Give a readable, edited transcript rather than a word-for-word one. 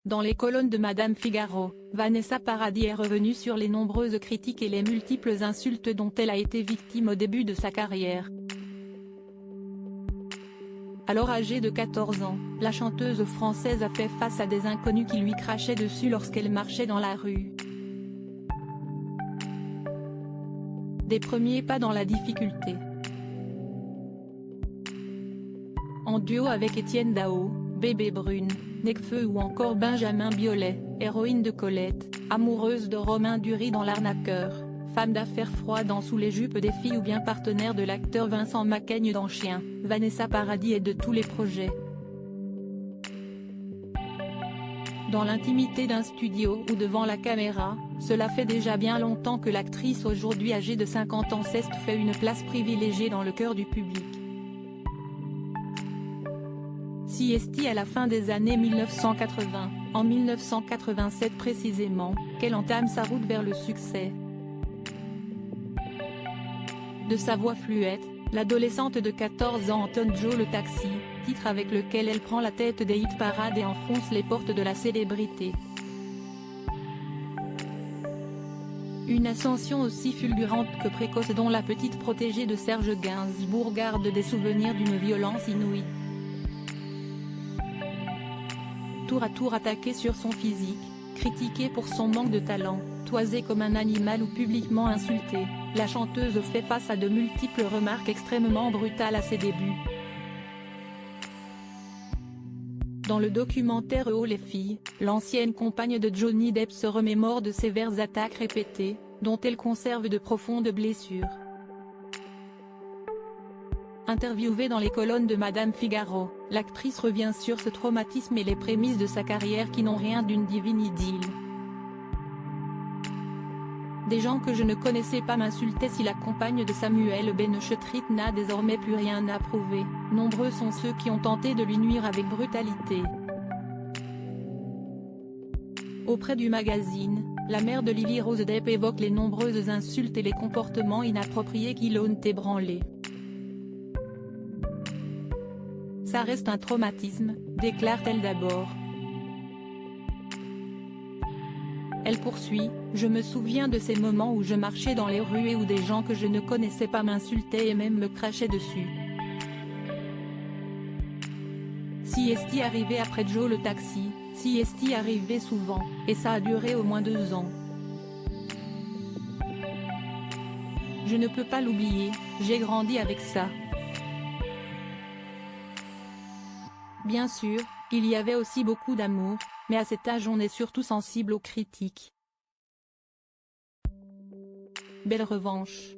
Dans les colonnes de Madame Figaro, Vanessa Paradis est revenue sur les nombreuses critiques et les multiples insultes dont elle a été victime au début de sa carrière. Alors âgée de 14 ans, la chanteuse française a fait face à des inconnus qui lui crachaient dessus lorsqu'elle marchait dans la rue. Des premiers pas dans la difficulté. En duo avec Étienne Dao, Bébé Brune, Necfeu ou encore Benjamin Biolay, héroïne de Colette, amoureuse de Romain Duris dans L'Arnaqueur, femme d'affaires froide en Sous les jupes des filles ou bien partenaire de l'acteur Vincent Macaigne dans Chien, Vanessa Paradis est de tous les projets. Dans l'intimité d'un studio ou devant la caméra, cela fait déjà bien longtemps que l'actrice aujourd'hui âgée de 50 ans s'est fait une place privilégiée dans le cœur du public. Si est à la fin des années 1980, en 1987 précisément, qu'elle entame sa route vers le succès. De sa voix fluette, l'adolescente de 14 ans entonne Joe le taxi, titre avec lequel elle prend la tête des hit-parades et enfonce les portes de la célébrité. Une ascension aussi fulgurante que précoce dont la petite protégée de Serge Gainsbourg garde des souvenirs d'une violence inouïe. Tour à tour attaquée sur son physique, critiquée pour son manque de talent, toisée comme un animal ou publiquement insultée, la chanteuse fait face à de multiples remarques extrêmement brutales à ses débuts. Dans le documentaire Oh les filles, l'ancienne compagne de Johnny Depp se remémore de sévères attaques répétées, dont elle conserve de profondes blessures. Interviewée dans les colonnes de Madame Figaro, l'actrice revient sur ce traumatisme et les prémices de sa carrière qui n'ont rien d'une divine idylle. Des gens que je ne connaissais pas m'insultaient si la compagne de Samuel Benechetrit n'a désormais plus rien à prouver, nombreux sont ceux qui ont tenté de lui nuire avec brutalité. Auprès du magazine, la mère de Lily Rose Depp évoque les nombreuses insultes et les comportements inappropriés qui l'ont ébranlée. Ça reste un traumatisme, déclare-t-elle d'abord. Elle poursuit, je me souviens de ces moments où je marchais dans les rues et où des gens que je ne connaissais pas m'insultaient et même me crachaient dessus. Si est arrivé après Joe le taxi, si est arrivé souvent, et ça a duré au moins 2 ans. Je ne peux pas l'oublier, j'ai grandi avec ça. Bien sûr, il y avait aussi beaucoup d'amour, mais à cet âge on est surtout sensible aux critiques. Belle revanche.